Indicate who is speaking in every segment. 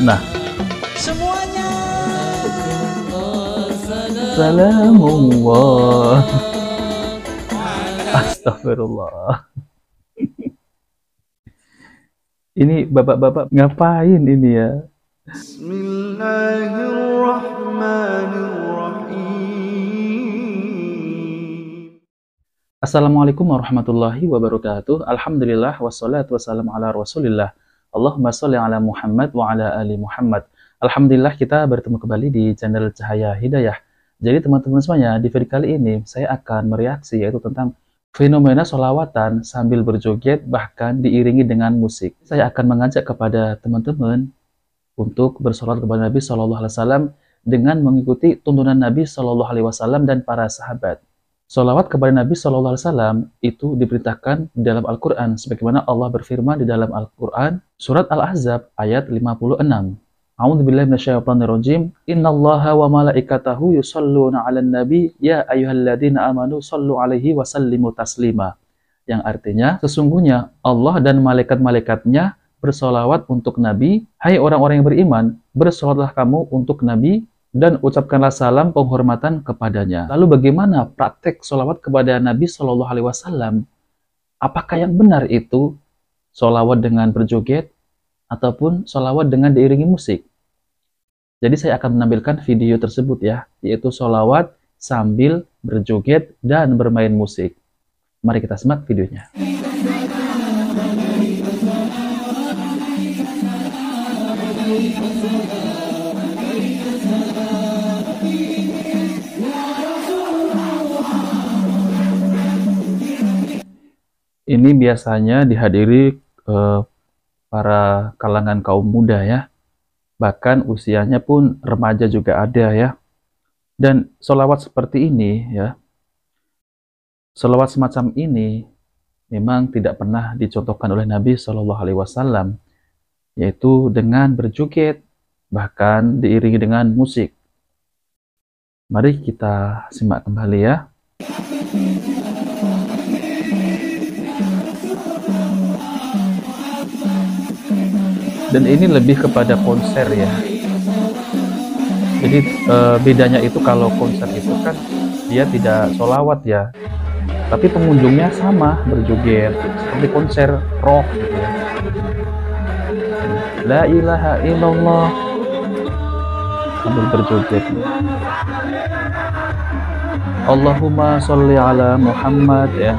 Speaker 1: Nah,
Speaker 2: semuanya
Speaker 1: salamullah. Astagfirullah. Ini bapak-bapak ngapain ini ya?
Speaker 3: Bismillahirrahmanirrahim.
Speaker 1: Assalamualaikum warahmatullahi wabarakatuh. Alhamdulillah wassalatu wassalamu ala Rasulillah. Allahumma sholli ala Muhammad wa ala ali Muhammad. Alhamdulillah kita bertemu kembali di channel Cahaya Hidayah. Jadi teman-teman semuanya, di video kali ini saya akan mereaksi yaitu tentang fenomena sholawatan sambil berjoget bahkan diiringi dengan musik. Saya akan mengajak kepada teman-teman untuk bersolat kepada Nabi Shallallahu Alaihi Wasallam dengan mengikuti tuntunan Nabi Shallallahu Alaihi Wasallam dan para sahabat. Sholawat kepada Nabi Shallallahu Alaihi Wasallam itu diperintahkan di dalam Al-Quran, sebagaimana Allah berfirman di dalam Al-Quran, surat Al-Ahzab ayat 56. A'udzubillahi minasyaitonirrajim. Innallaha wa malaikatahu yusholluna 'alan nabi ya ayyuhalladzina amanu shollu 'alaihi wa sallimu taslima. Yang artinya, sesungguhnya Allah dan malaikat-malaikatnya bersolawat untuk Nabi. Hai orang-orang yang beriman, bersolawatlah kamu untuk Nabi dan ucapkanlah salam penghormatan kepadanya. Lalu bagaimana praktek solawat kepada Nabi Shallallahu Alaihi Wasallam? Apakah yang benar itu solawat dengan berjoget ataupun solawat dengan diiringi musik? Jadi saya akan menampilkan video tersebut ya, yaitu solawat sambil berjoget dan bermain musik. Mari kita simak videonya. Ini biasanya dihadiri para kalangan kaum muda ya. Bahkan usianya pun remaja juga ada ya. Dan sholawat seperti ini ya, sholawat semacam ini memang tidak pernah dicontohkan oleh Nabi Shallallahu Alaihi Wasallam, yaitu dengan berjoget bahkan diiringi dengan musik. Mari kita simak kembali ya. Dan ini lebih kepada konser ya. Jadi bedanya itu kalau konser itu kan dia tidak sholawat ya, tapi pengunjungnya sama berjoget seperti konser rock gitu ya. La ilaha illallah sambil berjoget. Allahumma sholli ala Muhammad ya.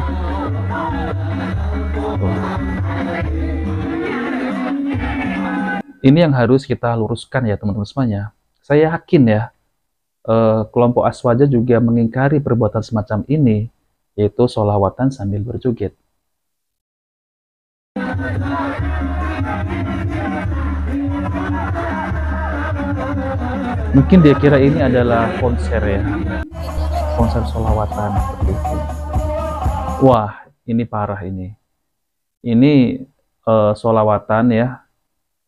Speaker 1: Ini yang harus kita luruskan ya teman-teman semuanya. Saya yakin ya, kelompok Aswaja juga mengingkari perbuatan semacam ini, yaitu sholawatan sambil berjoget. Mungkin dia kira ini adalah konser ya, konser sholawatan seperti itu. Wah, ini parah ini. Ini sholawatan ya,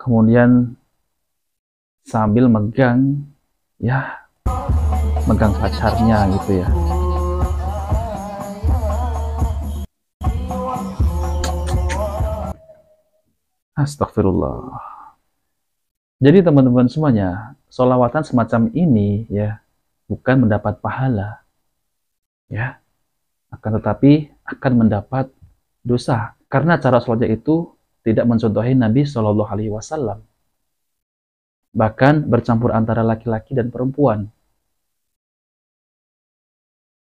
Speaker 1: kemudian sambil megang ya, megang pacarnya gitu ya. Astagfirullah. Jadi teman-teman semuanya, sholawatan semacam ini ya bukan mendapat pahala ya, akan tetapi akan mendapat dosa karena cara sholatnya itu tidak mencontohi Nabi Shallallahu Alaihi Wasallam, bahkan bercampur antara laki-laki dan perempuan.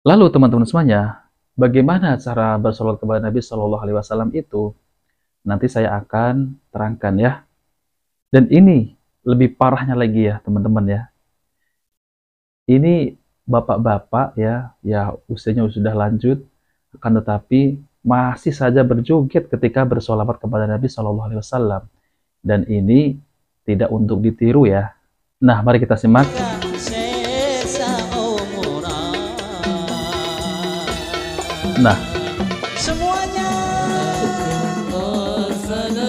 Speaker 1: Lalu teman-teman semuanya, bagaimana cara bersolawat kepada Nabi Shallallahu Alaihi Wasallam itu? Nanti saya akan terangkan ya. Dan ini lebih parahnya lagi ya teman-teman ya. Ini bapak-bapak ya, usianya sudah lanjut, akan tetapi masih saja berjoget ketika bersolawat kepada Nabi Shallallahu Alaihi Wasallam, dan ini tidak untuk ditiru ya. Nah, mari kita simak. Nah,
Speaker 2: semuanya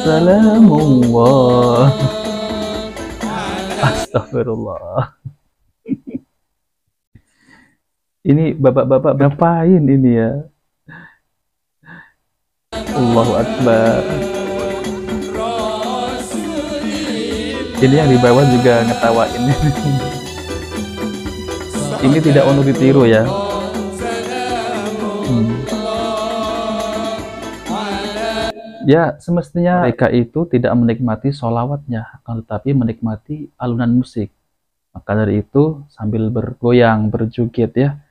Speaker 1: salamullah. Astagfirullah. Ini bapak-bapak ngapain ini ya? Allahu Akbar. Ini yang di bawah juga ngetawain. Ini tidak untuk ditiru ya. Ya, semestinya mereka itu tidak menikmati sholawatnya, akan tetapi menikmati alunan musik. Maka dari itu sambil bergoyang, berjoget ya.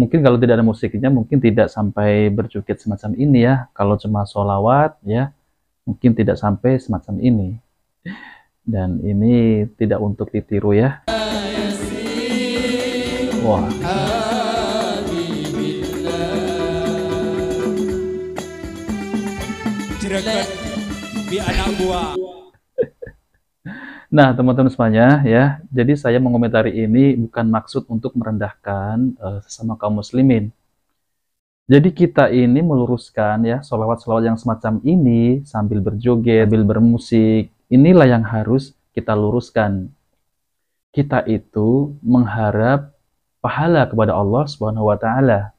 Speaker 1: Mungkin kalau tidak ada musiknya, mungkin tidak sampai berjoget semacam ini ya. Kalau cuma sholawat ya, mungkin tidak sampai semacam ini. Dan ini tidak untuk ditiru ya. Wah. Nah, teman-teman semuanya ya, jadi saya mengomentari ini bukan maksud untuk merendahkan sesama kaum muslimin. Jadi kita ini meluruskan ya, sholawat-sholawat yang semacam ini sambil berjoget, sambil bermusik, inilah yang harus kita luruskan. Kita itu mengharap pahala kepada Allah Subhanahu wa Ta'ala.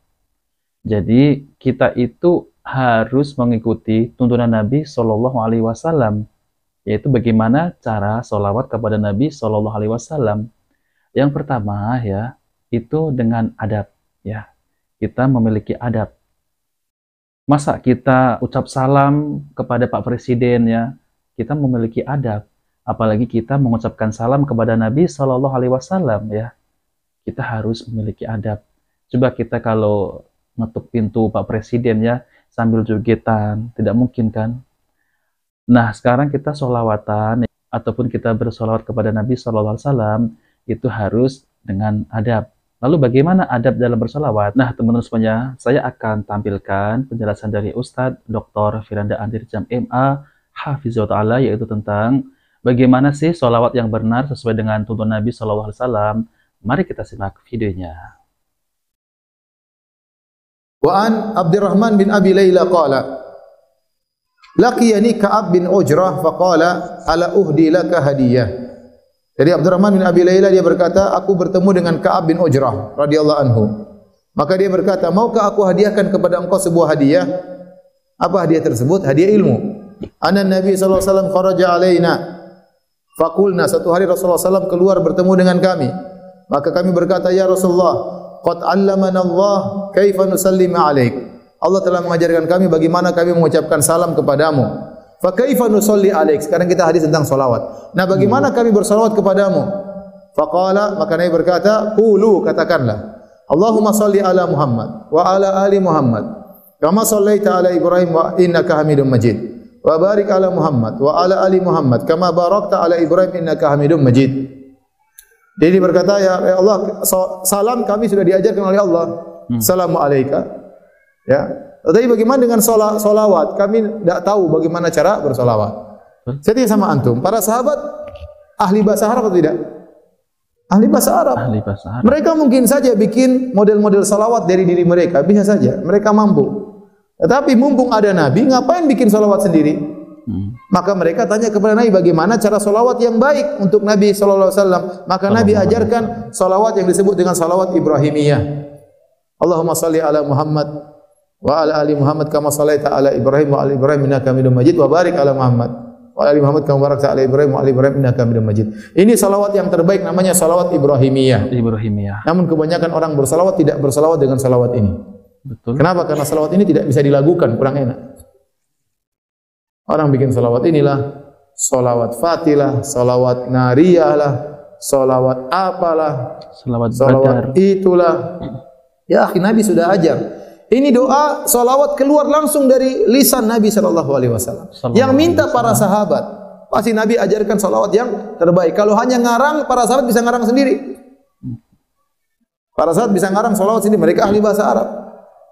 Speaker 1: Jadi kita itu harus mengikuti tuntunan Nabi Shallallahu Alaihi Wasallam, yaitu bagaimana cara sholawat kepada Nabi Shallallahu Alaihi Wasallam. Yang pertama ya, itu dengan adab ya. Kita memiliki adab. Masa kita ucap salam kepada Pak Presiden ya, kita memiliki adab. Apalagi kita mengucapkan salam kepada Nabi Shallallahu Alaihi Wasallam ya, kita harus memiliki adab. Coba kita kalau ngetuk pintu Pak Presiden ya, sambil jogetan, tidak mungkin kan? Nah, sekarang kita sholawatan ataupun kita bersolawat kepada Nabi SAW itu harus dengan adab. Lalu bagaimana adab dalam bersolawat? Nah, teman-teman semuanya, saya akan tampilkan penjelasan dari Ustadz Dr. Firanda Andirjam MA Hafizahullah Ta'ala, yaitu tentang bagaimana sih sholawat yang benar sesuai dengan tuntunan Nabi SAW. Mari kita simak videonya.
Speaker 3: Wa an Abdurrahman bin Abi Layla qala laqiyani Ka'ab bin Ujrah faqala ala uhdi laka hadiyah. Jadi Abdurrahman bin Abi Layla dia berkata, aku bertemu dengan Ka'ab bin Ujrah radhiyallahu anhu. Maka dia berkata, maukah aku hadiahkan kepada engkau sebuah hadiah? Apa hadiah tersebut? Hadiah ilmu. Anna Nabi sallallahu alaihi wasallam kharaja alaina faqulna, satu hari Rasulullah SAW keluar bertemu dengan kami. Maka kami berkata, ya Rasulullah, qad 'allamana Allah kaifa nusallimu 'alaik. Allah telah mengajarkan kami bagaimana kami mengucapkan salam kepadamu. Fa kaifa nusalli 'alaik. Sekarang kita hadis tentang salawat. Nah, bagaimana kami bersalawat kepadamu? Faqala, maka Nabi berkata, qulu, katakanlah, Allahumma salli ala Muhammad wa ala ali Muhammad kama sallaita ala Ibrahim wa innaka Hamidum Majid. Wa barik ala Muhammad wa ala ali Muhammad kama barakta ala Ibrahim innaka Hamidum Majid. Jadi berkata, ya Allah, salam kami sudah diajarkan oleh Allah. Assalamu alayka. Ya. Tetapi bagaimana dengan solawat? Kami tidak tahu bagaimana cara bersolawat. Saya tanya sama antum, para sahabat ahli bahasa Arab atau tidak? Ahli bahasa Arab.
Speaker 1: Ahli bahasa Arab.
Speaker 3: Mereka mungkin saja bikin model-model salawat dari diri mereka, bisa saja. Mereka mampu. Tetapi mumpung ada Nabi, ngapain bikin salawat sendiri? Maka mereka tanya kepada Nabi bagaimana cara salawat yang baik untuk Nabi SAW. Maka Nabi ajarkan salawat yang disebut dengan salawat Ibrahimiyah. Allahumma salli ala Muhammad wa ala ali Muhammad kama sallaita ala Ibrahim wa ala Ibrahim innaka Hamidum Majid wa barik ala Muhammad wa ala ali Muhammad kama barakta ala Ibrahim wa ala Ibrahim innaka Hamidum Majid. Ini salawat yang terbaik, namanya salawat Ibrahimiyah.
Speaker 1: Ibrahimiyah.
Speaker 3: Namun kebanyakan orang bersalawat tidak bersalawat dengan salawat ini.
Speaker 1: Betul.
Speaker 3: Kenapa? Karena salawat ini tidak bisa dilakukan, kurang enak. Orang bikin salawat inilah, salawat Fatilah, salawat Nariyah lah, salawat apalah, salawat itulah. Ya akhi, Nabi sudah ajar. Ini doa salawat keluar langsung dari lisan Nabi sallallahu alaihi wasallam. Yang minta para sahabat. Pasti Nabi ajarkan salawat yang terbaik. Kalau hanya ngarang, para sahabat bisa ngarang sendiri. Para sahabat bisa ngarang salawat sendiri, mereka ahli bahasa Arab.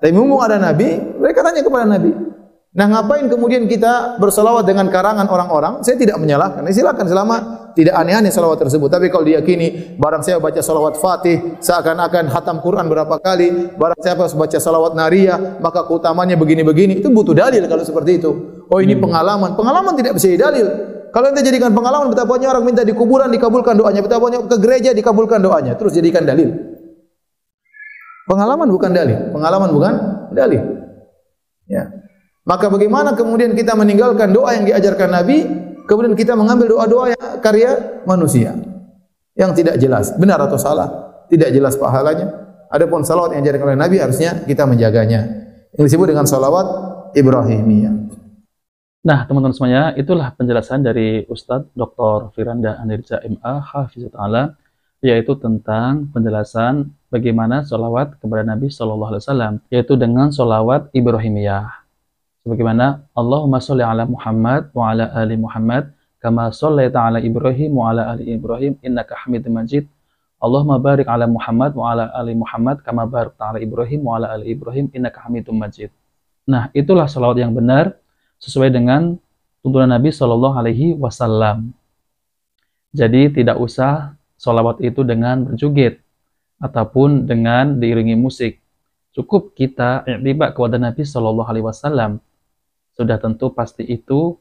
Speaker 3: Tapi mumpung ada Nabi, mereka tanya kepada Nabi. Nah, ngapain kemudian kita bersalawat dengan karangan orang-orang? Saya tidak menyalahkan. Silakan selama tidak aneh-aneh salawat tersebut. Tapi kalau diyakini barang saya baca salawat Fatih seakan-akan khatam Quran berapa kali, barang saya baca salawat Nariyah maka keutamanya begini-begini, itu butuh dalil kalau seperti itu. Oh, ini pengalaman. Pengalaman tidak bisa dalil. Kalau anda jadikan pengalaman, betapa banyak orang minta di kuburan dikabulkan doanya, betapa banyak ke gereja dikabulkan doanya, terus jadikan dalil. Pengalaman bukan dalil. Pengalaman bukan dalil. Ya. Maka bagaimana kemudian kita meninggalkan doa yang diajarkan Nabi kemudian kita mengambil doa-doa yang karya manusia yang tidak jelas, benar atau salah, tidak jelas pahalanya. Adapun salawat yang diajarkan oleh Nabi harusnya kita menjaganya. Yang disebut dengan salawat Ibrahimiyah.
Speaker 1: Nah, teman-teman semuanya, itulah penjelasan dari Ustadz Dr. Firanda Anirja MA Hafizat Ta'ala, yaitu tentang penjelasan bagaimana sholawat kepada Nabi Shallallahu Alaihi Wasallam, yaitu dengan sholawat Ibrahimiyah. Sebagaimana Allahumma sholli ala Muhammad wa ala ali Muhammad, kama shollaita ala Ibrahim wa ala ali Ibrahim, innaka hamidum majid. Allahumma barik ala Muhammad wa ala ali Muhammad, kama barakta ala Ibrahim wa ala ali Ibrahim, innaka hamidum majid. Nah, itulah sholawat yang benar sesuai dengan tuntunan Nabi Shallallahu Alaihi Wasallam. Jadi tidak usah sholawat itu dengan berjoget ataupun dengan diiringi musik. Cukup kita i'tiba kepada Nabi Shallallahu Alaihi Wasallam. Sudah tentu pasti itu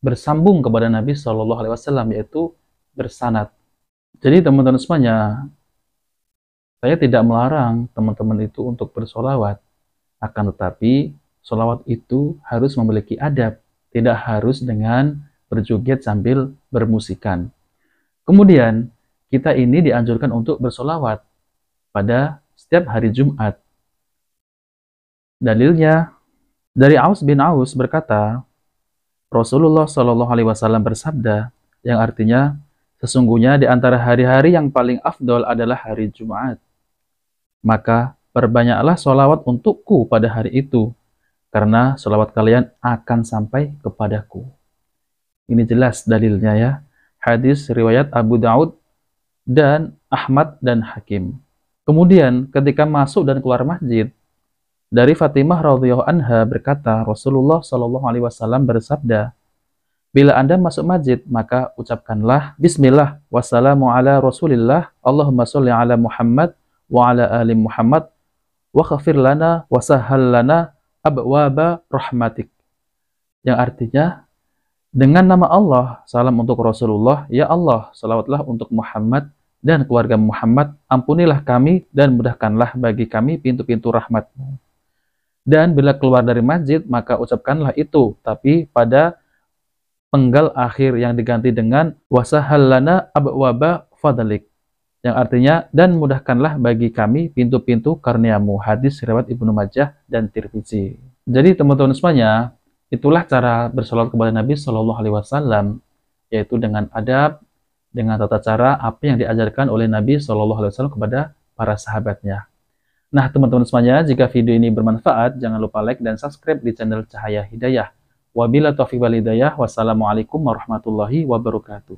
Speaker 1: bersambung kepada Nabi Shallallahu Alaihi Wasallam, yaitu bersanad. Jadi teman-teman semuanya, saya tidak melarang teman-teman itu untuk bersolawat. Akan tetapi, solawat itu harus memiliki adab. Tidak harus dengan berjoget sambil bermusikan. Kemudian, kita ini dianjurkan untuk bersolawat pada setiap hari Jumat. Dalilnya, dari Aus bin Aus berkata, Rasulullah Shallallahu Alaihi Wasallam bersabda, yang artinya, sesungguhnya di antara hari-hari yang paling afdol adalah hari Jumat. Maka perbanyaklah sholawat untukku pada hari itu, karena sholawat kalian akan sampai kepadaku. Ini jelas dalilnya ya. Hadis riwayat Abu Daud dan Ahmad dan Hakim. Kemudian ketika masuk dan keluar masjid, dari Fatimah radhiyallahu anha berkata, Rasulullah Shallallahu Alaihi Wasallam bersabda, bila Anda masuk masjid, maka ucapkanlah Bismillah, wassalamu ala Rasulillah, Allahumma sholli ala Muhammad wa ala ali Muhammad, wa khafir lana wa sahhal lana abwaba rahmatik. Yang artinya, dengan nama Allah, salam untuk Rasulullah, ya Allah, salawatlah untuk Muhammad dan keluarga Muhammad, ampunilah kami dan mudahkanlah bagi kami pintu-pintu rahmat-Mu. Dan bila keluar dari masjid, maka ucapkanlah itu, tapi pada penggal akhir yang diganti dengan wasahallana abwaba fadlik, yang artinya dan mudahkanlah bagi kami pintu-pintu karunia-Mu. Hadis riwayat Ibnu Majah dan Tirmizi. Jadi teman-teman semuanya, itulah cara bersolawat kepada Nabi Shallallahu Alaihi Wasallam, yaitu dengan adab, dengan tata cara apa yang diajarkan oleh Nabi Shallallahu Alaihi Wasallam kepada para sahabatnya. Nah teman-teman semuanya, jika video ini bermanfaat, jangan lupa like dan subscribe di channel Cahaya Hidayah. Wabillahi taufiq wal hidayah. Wassalamualaikum warahmatullahi wabarakatuh.